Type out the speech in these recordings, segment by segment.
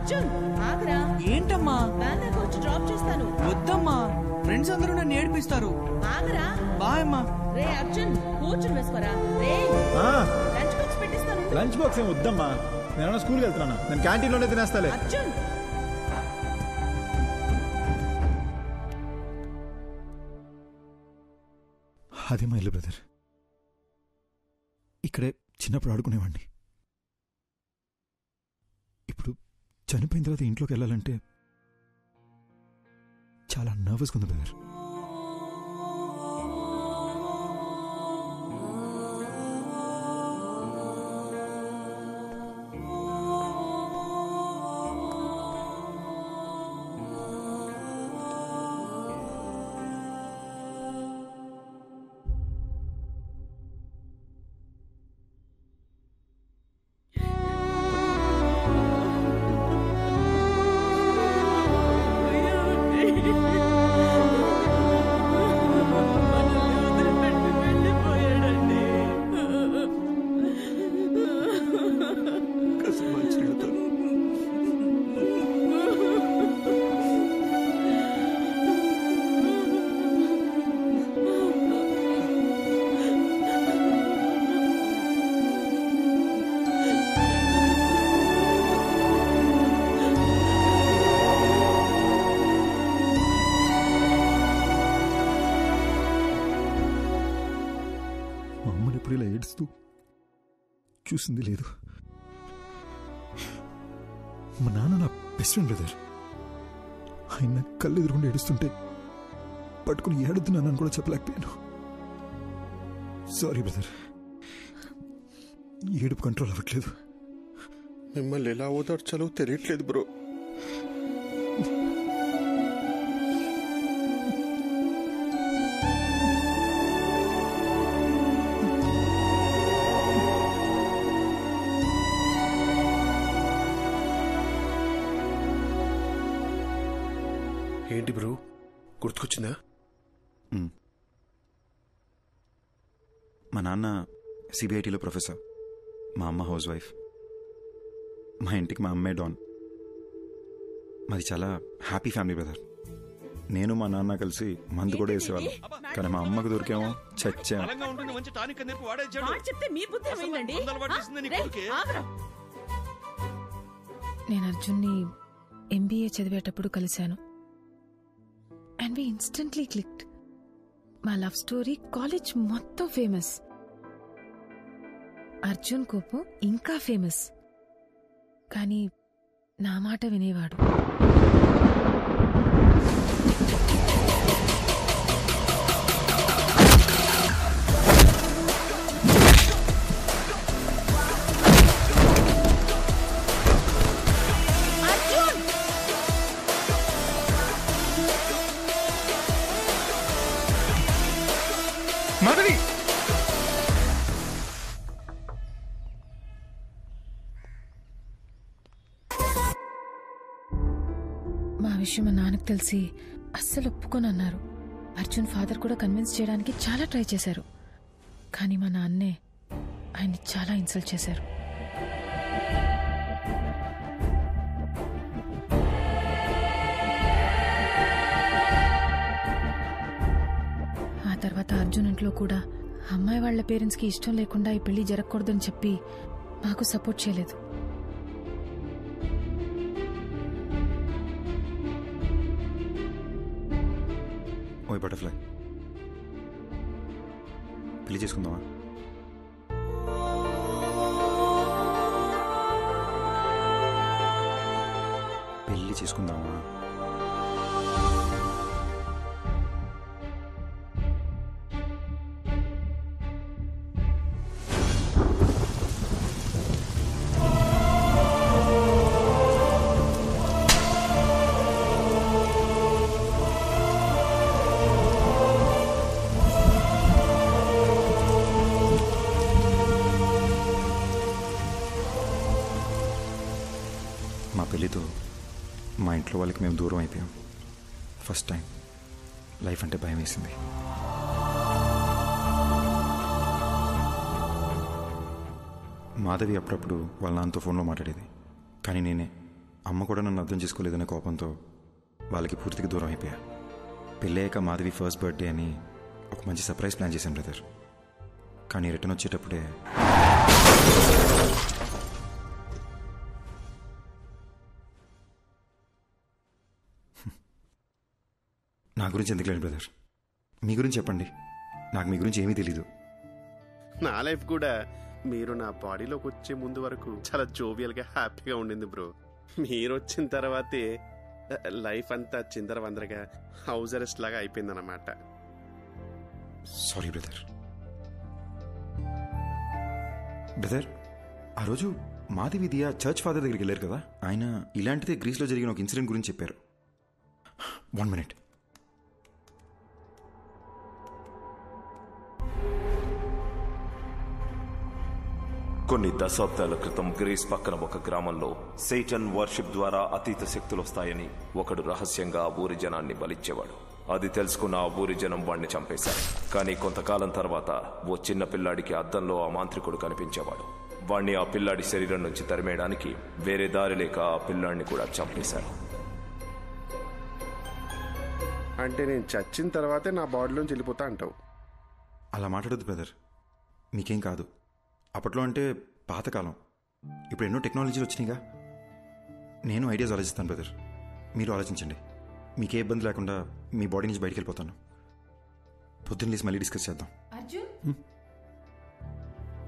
అర్జున్ ఆగరా. ఏంటమ్మా? వ్యాన్ దగ్గర వచ్చి డ్రాప్ చేస్తాను. వద్దమ్మా, ఫ్రెండ్స్ అందరూ నన్ను ఏడిపిస్తారు. ఆగరా. బాయ్ అమ్మా. రే అర్జున్ కూర్చుని వేసుకోరా. రే లంచ్ బాక్స్ పెట్టిస్తాను. లంచ్ బాక్స్ ఏం వద్దమ్మా, నేను స్కూల్కి వెళ్తున్నా. నేను క్యాంటీన్లోనే తినేస్తాలే. అర్జున్ అదే మా ఇల్లు బ్రదర్. ఇక్కడే చిన్నప్పుడు ఆడుకునేవాడిని. ఇప్పుడు చనిపోయిన తర్వాత ఇంట్లోకి వెళ్ళాలంటే చాలా నర్వస్గా ఉంది బ్రదర్. మా అమ్మని ఎప్పుడు ఇలా ఏడుస్తూ చూసింది లేదు. మా నాన్న నా బెస్ట్ ఫ్రెండ్ బ్రదర్. ఆయన కళ్ళు ఎదురుకుండా ఏడుస్తుంటే పట్టుకుని ఏడుతున్నానని కూడా చెప్పలేకపోయాను. సారీ బ్రదర్, ఏడుపు కంట్రోల్ అవ్వట్లేదు. మిమ్మల్ని ఎలా ఓదార్చాలో తెలియట్లేదు బ్రో. ఏంటి బ్రో, గుర్తుకొచ్చిందా? మా నాన్న సిబిఐటీలో ప్రొఫెసర్, మా అమ్మ హౌస్ వైఫ్. మా ఇంటికి మా అమ్మే డాన్. మాది చాలా హ్యాపీ ఫ్యామిలీ బ్రదర్. నేను మా నాన్న కలిసి మందు కూడా వేసేవాళ్ళం. కానీ మా అమ్మకు దొరికేమో చచ్చా. నేను అర్జున్ని ఎంబీఏ చదివేటప్పుడు కలిశాను. And we instantly clicked. మా లవ్ స్టోరీ కాలేజ్ మొత్తం ఫేమస్. అర్జున్ కోపం ఇంకా ఫేమస్. కానీ నా మాట వినేవాడు. మాధవి, మా విషయం మా నాన్నకు తెలిసి అస్సలు ఒప్పుకొని అన్నారు. అర్జున్ ఫాదర్ కూడా కన్విన్స్ చేయడానికి చాలా ట్రై చేశారు. కానీ మా నాన్నే ఆయన్ని చాలా ఇన్సల్ట్ చేశారు. ఆ తర్వాత అర్జున్ ఇంట్లో కూడా అమ్మాయి వాళ్ల పేరెంట్స్కి ఇష్టం లేకుండా ఈ పెళ్లి జరగకూడదని చెప్పి మాకు సపోర్ట్ చేయలేదు. ఓయ్ బటర్ఫ్లై, పెళ్లి చేసుకుందామా? పెళ్లి చేసుకుందామా? మా పెళ్ళితో మా ఇంట్లో వాళ్ళకి మేము దూరం అయిపోయాం. ఫస్ట్ టైం లైఫ్ అంటే భయం వేసింది. మాధవి అప్పుడప్పుడు వాళ్ళ నాన్నతో ఫోన్లో మాట్లాడేది. కానీ నేనే అమ్మ కూడా నన్ను అర్థం చేసుకోలేదనే కోపంతో వాళ్ళకి పూర్తిగా దూరం అయిపోయా. పెళ్ళయ్యాక మాధవి ఫస్ట్ బర్త్డే అని ఒక మంచి సర్ప్రైజ్ ప్లాన్ చేశాను బ్రదర్. కానీ రిటర్న్ వచ్చేటప్పుడే నా గురించి ఎందుకు లేదు బ్రదర్, మీ గురించి చెప్పండి. నాకు మీ గురించి ఏమీ తెలీదు. నా లైఫ్ కూడా మీరు నా బాడీలోకి వచ్చే ముందు వరకు చాలా జోవియల్గా హ్యాపీగా ఉండింది బ్రో. మీరు వచ్చిన తర్వాతే లైఫ్ అంతా చిందర వందరగా హౌస్ అరెస్ట్ లాగా అయిపోయిందన్నమాట. Sorry brother. బ్రదర్, ఆ రోజు మాధవి దియా చర్చ్ ఫాదర్ దగ్గరికి వెళ్ళారు కదా, ఆయన ఇలాంటిదే గ్రీస్లో జరిగిన ఒక ఇన్సిడెంట్ గురించి చెప్పారు. 1 minute. కొన్ని దశాబ్దాల క్రితం గ్రీస్ పక్కన ఒక గ్రామంలో సేటన్ వర్షిప్ ద్వారా అతీత శక్తులు వస్తాయని ఒకడు రహస్యంగా ఆ ఊరి జనాన్ని బలిచ్చేవాడు. అది తెలుసుకున్న ఆ ఊరి జనం వాణ్ణి చంపేశారు. కానీ కొంతకాలం తర్వాత ఓ చిన్న పిల్లాడికి అద్దంలో ఆ మాంత్రికుడు కనిపించేవాడు. వాణ్ణి ఆ పిల్లాడి శరీరం నుంచి తరిమేయడానికి వేరే దారి లేక ఆ పిల్లాడిని కూడా చంపేశారు. అంటే నేను చచ్చిన తర్వాతే నా బాడీలోంచి వెళ్ళిపోతా అంటావు? అలా మాట్లాడద్దు బ్రదర్, మీకేం కాదు. అప్పట్లో అంటే పాతకాలం, ఇప్పుడు ఎన్నో టెక్నాలజీలు వచ్చినాయిగా. నేను ఐడియాస్ ఆలోచిస్తాను బ్రదర్, మీరు ఆలోచించండి. మీకే ఇబ్బంది లేకుండా మీ బాడీ నుంచి బయటికి వెళ్ళిపోతాను. పొద్దున్న లేసి మళ్ళీ డిస్కస్ చేద్దాం.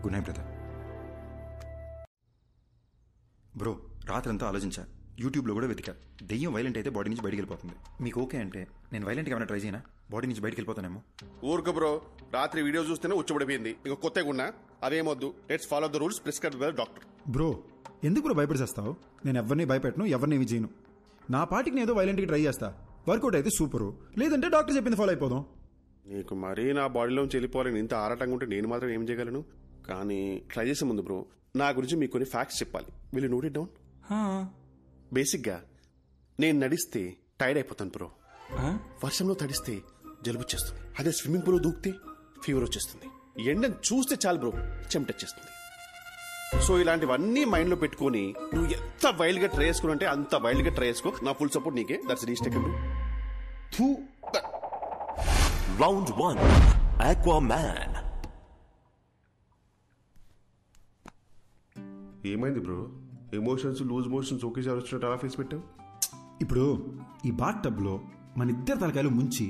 Good night brother. బ్రో, రాత్రంతా ఆలోచించా, యూట్యూబ్లో కూడా వెతికా. దెయ్యం వైలెంట్ అయితే బాడీ నుంచి బయటికి వెళ్ళిపోతుంది. మీకు ఓకే అంటే నేను వైలెంట్గా ఏమైనా ట్రై చేయనా? బాడీ నుంచి బయటికి వెళ్ళిపోతానేమో. ఊరుకు బ్రో, రాత్రి వీడియో చూస్తేనే ఉచ్చబడిపోయింది. ఇంక కొత్తగా ఉన్నా అదేమొద్దు. Let's follow the rules prescribed by doctor. Bro, ఎందుకు బ్రో భయపడిచేస్తావు? నేను ఎవరిని భయపెట్టను, ఎవరిని ఏమి చేయను. నా పాటికి నేను ఏదో వైలెంట్గా ట్రై చేస్తా. వర్కౌట్ అయితే సూపరు, లేదంటే డాక్టర్ చెప్పింది ఫాలో అయిపోదాం. నీకు మరీ నా బాడీలోంచి వెళ్ళిపోవాలని ఇంత ఆరాటంగా ఉంటే నేను మాత్రం ఏం చేయగలను? కానీ ట్రై చేసే ముందు బ్రో, నా గురించి మీకు కొన్ని ఫ్యాక్ట్స్ చెప్పాలి. Will you note it down? బేసిక్గా నేను నడిస్తే టైర్డ్ అయిపోతాను బ్రో. వర్షంలో తడిస్తే జలుబు వచ్చేస్తుంది. అదే స్విమ్మింగ్ పూల్ దూకితే ఫీవర్ వచ్చేస్తుంది. ఎండను చూస్తే చాలు బ్రో చెమటొచ్చేస్తుంది. సో ఇలాంటివన్నీ మైండ్ లో పెట్టుకుని నువ్వు ఎంత వైల్డ్ గా ట్రై చేసుకుని అంటే అంత వైల్డ్ గా ట్రై చేసుకో. నా ఫుల్ సపోర్ట్ నీకే. దట్స్ రీస్టేకెన్. Round 1 Aquaman. ఏమైంది బ్రో? ఎమోషన్స్ లూజ్ మోషన్స్ ఒకేసారి వచ్చినట్టు అలా ఫేస్ పెట్టావు. ఇప్పుడు ఈ బాత్ టబ్లో మన ఇద్దరు తలకాయలు ముంచి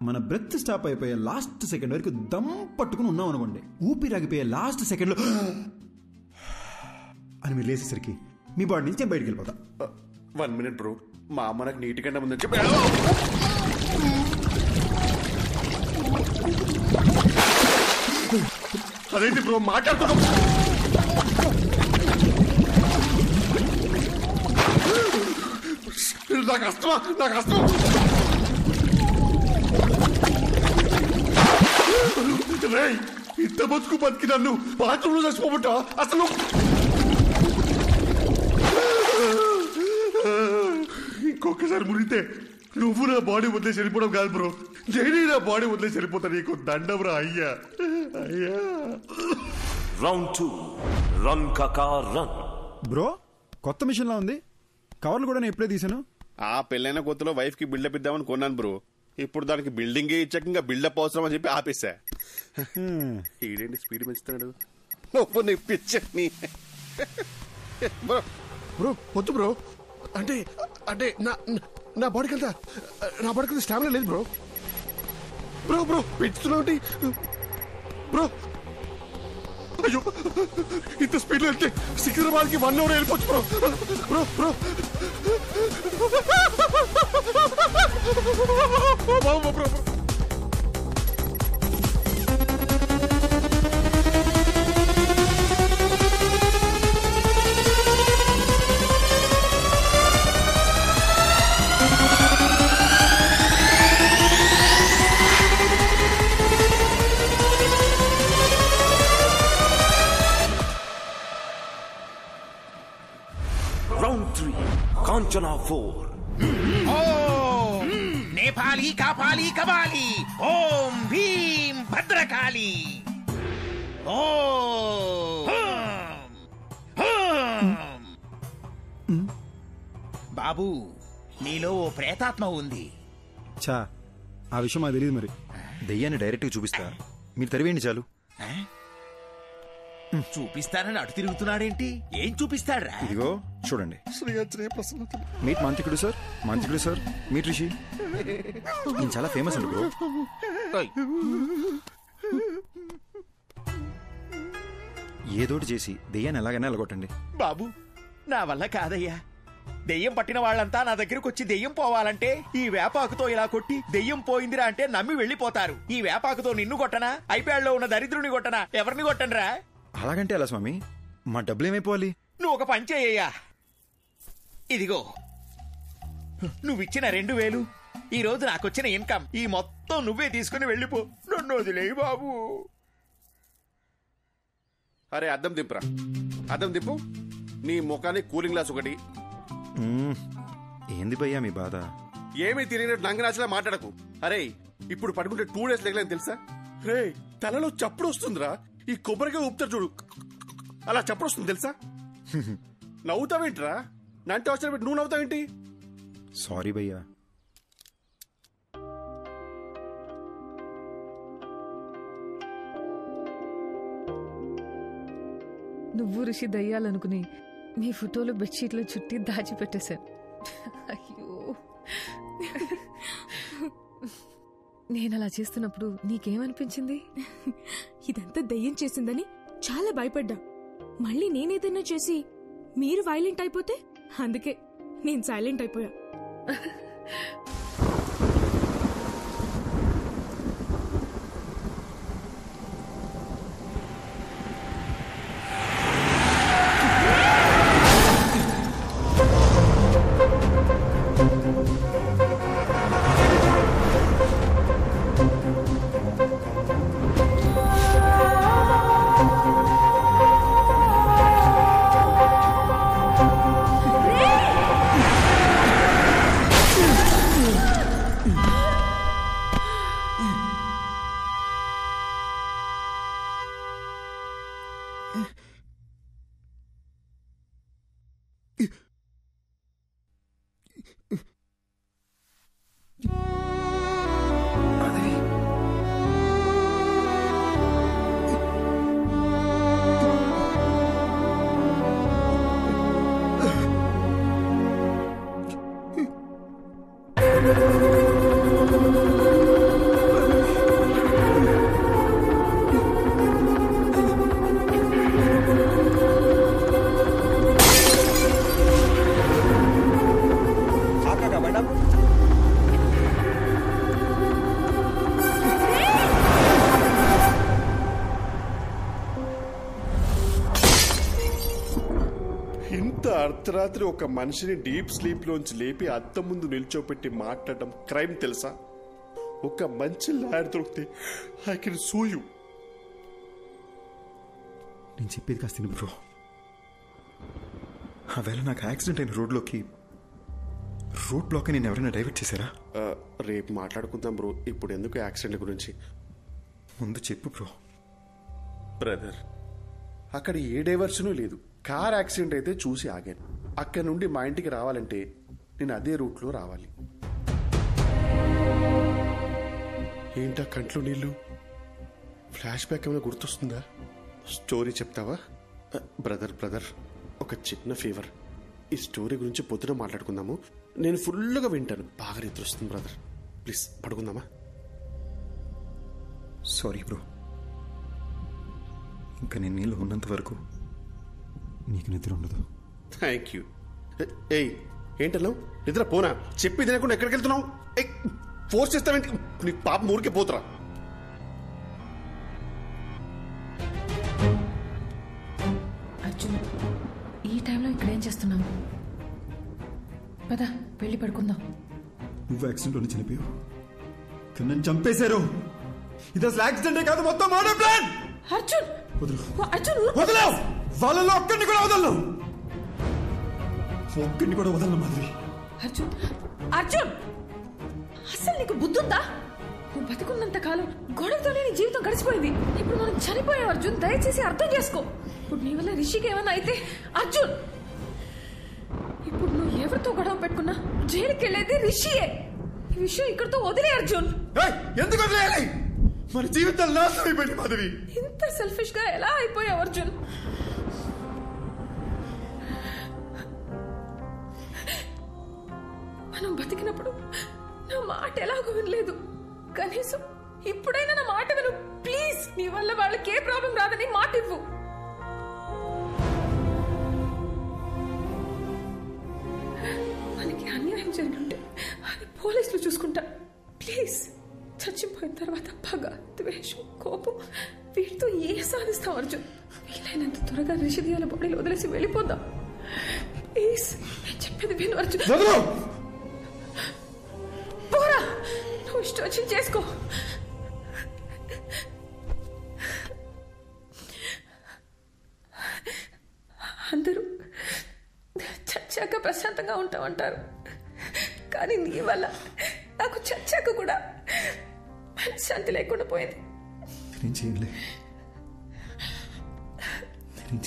మన బ్రెత్ స్టాప్ అయిపోయే లాస్ట్ సెకండ్ వరకు దమ్ పట్టుకుని ఉన్నాం అనుకోండి. ఊపిరాగిపోయే లాస్ట్ సెకండ్లో అని మీరు లేసేసరికి మీ బాడీ నుంచి బయటికి వెళ్ళిపోతా. 1 minute బ్రో, మా అమ్మ నాకు నీటి కంటే ముందు చెప్పి అదేంటి బ్రో మాట్లాడుతున్నా? నాకు అస్తమా, నాకు అస్తమా. ఇంత బతుకు బతికి నన్ను బాత్రూంలో చచ్చిపోబట్టా అసలు? ఇంకొకసారి మురిగితే నువ్వు నా బాడీ వదిలేసి వెళ్ళిపోవడం కాదు బ్రో, నేను నా బాడీ వదిలేసి వెళ్ళిపోతా. నీకు దండబ్రా అయ్యా, అయ్యా. రౌండ్ 2 రన్ కాకా రన్. బ్రో, కొత్త మిషన్ లా ఉంది. కవర్లు కూడా నేను ఎప్పుడే తీసాను. ఆ పెళ్ళైన కొత్తలో వైఫ్ కి బిల్డప్ ఇద్దామని కొన్నాను బ్రో. ఇప్పుడు దానికి బిల్డింగ్ ఇచ్చాక ఇంకా బిల్డప్ అవసరం అని చెప్పి ఆపేసా. ఈడేంటి స్పీడ్ పెంచుతాడు? నీ పిచ్చని బ్రో. బ్రో వద్దు బ్రో. అంటే అంటే నా బాడీకి అంతా స్టామినా లేదు బ్రో. బ్రో బ్రో పెంచుతున్నావు బ్రో. అయ్యో, ఇంత స్పీడ్ లో వెళ్తే సికింద్రాబాద్కి 1 hour వెళ్ళిపోవచ్చు bro. Bro bro bro. Round 3 Kanchana 4. ఓం నేపాలి కాపాలి కబాలి ఓం భీం భద్రకాళి ఓం బాబు, నీలో ఓ ప్రేతాత్మ ఉంది. చా, ఆ విషయం మాకు తెలియదు మరి. దెయ్యాన్ని డైరెక్ట్గా చూపిస్తా, మీరు తరివేయండి చాలు. చూపిస్తానని అటు తిరుగుతున్నాడేంటి? ఏం చూపిస్తాడ్రా? ఇదిగో చూడండి. శ్రీ ప్రసన్నత. మీట్ మాంత్రికుడు సార్, మాంత్రికుడు సార్, మీట్ రిషి. ఈయన చాలా ఫేమస్ అండి బ్రో. ఏదోటి చేసి దెయ్యాన్ని ఎలాగైనా ఎలగొట్టండి. బాబు, నా వల్ల కాదయ్యా. దెయ్యం పట్టిన వాళ్ళంతా నా దగ్గరకు వచ్చి దెయ్యం పోవాలంటే ఈ వేపాకుతో ఇలా కొట్టి దెయ్యం పోయిందిరా అంటే నమ్మి వెళ్ళిపోతారు. ఈ వేపాకుతో నిన్ను కొట్టనా, ఐప్యాడ్ లో ఉన్న దరిద్రుని కొట్టనా, ఎవరిని కొట్టనరా? అలాగంటే ఎలా స్వామి, మా డబ్బులు ఏమైపోవాలి? నువ్వు ఒక పని చేయ్యా. ఇదిగో నువ్విచ్చిన 2000, ఈ రోజు నాకొచ్చిన ఇన్కమ్, ఈ మొత్తం నువ్వే తీసుకుని వెళ్ళిపో. నన్ను వదిలేయి బాబు. అరే అద్దం దింపురా, అద్దం దింపు. నీ ముఖానికి కూలింగ్ గ్లాస్ ఒకటి. ఏంది భయ్యా మీ బాధ? ఏమీ తిరిగినట్టు నంగనాచలా మాట్లాడకు. అరే ఇప్పుడు పడుకుంటే 2 days లేకలేని తెలుసా? రే తలలో చప్పుడు వస్తుందిరా. ఈ కొబ్బరిగా ఊపుతారు చూడు, అలా చప్పుడు వస్తుంది తెలుసా? నవ్వుతావేంట్రా? నంటే అవసరం పెట్టి నువ్వు నవ్వుతావేంటి? సారీ భయ్యా. నువ్వు ఋషి దయ్యాలనుకుని నీ ఫోటోలు బెడ్షీట్లో చుట్టి దాచిపెట్టేశాను. అయ్యో, నేను అలా చేస్తున్నప్పుడు నీకేమనిపించింది? ఇదంతా దయ్యం చేసిందని చాలా భయపడ్డా. మళ్ళీ నేనేదన్నా చేసి మీరు వైలెంట్ అయిపోతే అందుకే నేను సైలెంట్ అయిపోయా. అర్ధరాత్రి ఒక మనిషిని డీప్ స్లీప్ లోంచి లేపి అద్దం ముందు నిల్చోపెట్టి మాట్లాడడం క్రైమ్ తెలుసా? ఒక మంచి లాయర్ దొరికితే ఐ కెన్ సూ యూ. నేను చెప్పేది కాస్త బ్రో. ఆవేళ నాకు యాక్సిడెంట్ అయిన రోడ్లోకి రోడ్ బ్లాక్ నేను ఎవరైనా డైవర్ట్ చేశారా? రేపు మాట్లాడుకుందాం బ్రో, ఇప్పుడు ఎందుకు యాక్సిడెంట్ గురించి? ముందు చెప్పు బ్రో. బ్రదర్, అక్కడ ఏ డైవర్షను లేదు. కార్ యాక్సిడెంట్ అయితే చూసి ఆగాను. అక్కడి నుండి మా ఇంటికి రావాలంటే నేను అదే రూట్లో రావాలి. ఏంటా కంట్లో నీళ్ళు? ఫ్లాష్ బ్యాక్ ఏమైనా గుర్తొస్తుందా? స్టోరీ చెప్తావా? బ్రదర్ ఒక చిన్న ఫీవర్. ఈ స్టోరీ గురించి పొద్దున మాట్లాడుకుందాము. నేను ఫుల్గా వింటాను. బాగా నిద్ర వస్తుంది బ్రదర్. ప్లీజ్ పడుకుందామా? సారీ బ్రో, ఇంకా నేను నీళ్ళు ఉన్నంత వరకు నీకు నిద్ర ఉండదు. Thank you. ఏయ్ ఏంటన్నావు? నిద్ర పోనా? చెప్పి తినకుండా ఎక్కడికి వెళ్తున్నావు? ఫోర్స్ చేస్తావేంటి? నీ పాప ఊరికే పోతురా. అర్జున్, ఈ టైంలో ఇక్కడేం చేస్తున్నావు? పద వెళ్ళి పడుకుందాం. నువ్వు యాక్సిడెంట్లోనే చనిపోయావు, కానీ నన్ను చంపేశారు. ఇది అసలు యాక్సిడెంటే కాదు, మొత్తం మర్డర్ ప్లాన్. అర్జున్ అర్జున్ వదలవు. వాళ్ళలో ఒక్కడిని కూడా వదలను. ఒక్కడిని కూడా వదలను మాధవి. అర్జున్ అర్జున్, అసలు నీకు బుద్ధుందా? నువ్వు బతుకున్నంత కాలం గొడవతోనే నీ జీవితం గడిచిపోయింది. ఇప్పుడు మనం చనిపోయాం అర్జున్, దయచేసి అర్థం చేసుకో. ఇప్పుడు నీ వల్ల రిషికి ఏమన్నా అయితే అర్జున్ ఇప్పుడు నువ్వు ఎవరితో గొడవ పెట్టుకున్నా జైలుకి వెళ్ళేది రిషియే. ఈ విషయం ఇక్కడితో వదిలే అర్జున్. ఎందుకు వదిలేయాలి? మన జీవితాలు నాశనం అయిపోయింది మాధవి. ఇంత సెల్ఫిష్ గా ఎలా అయిపోయావు అర్జున్? మనం బతికినప్పుడు నా మాట ఎలాగో వినలేదు. కనీసం ఇప్పుడైనా నా మాట విను ప్లీజ్. నీ వల్ల వాళ్ళకి ఏ ప్రాబ్లం రాదని మాట ఇవ్వు. మనకి అన్యాయం జరుగుంటే అది పోలీసులు చూసుకుంటా. ప్లీజ్. చచ్చిపోయిన తర్వాత పగ, ద్వేషం, కోపం వీటితో ఏ సాధిస్తాం అర్జున్? వీలైనంత త్వరగా రిషిదియాల బాడీలో వదిలేసి వెళ్ళిపోదాం ప్లీజ్. నేను చెప్పేది విను అర్జున్. పోరా, నువ్వు ఇష్టం వచ్చి చేసుకో. అందరూ చచ్చాక ప్రశాంతంగా ఉంటామంటారు, కానీ నీ వల్ల నాకు చచ్చాక కూడా శాంతి లేకుండా పోయింది. నేను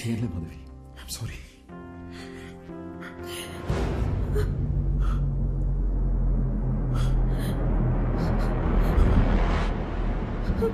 చేయలే మాధవి. I'm sorry. Oh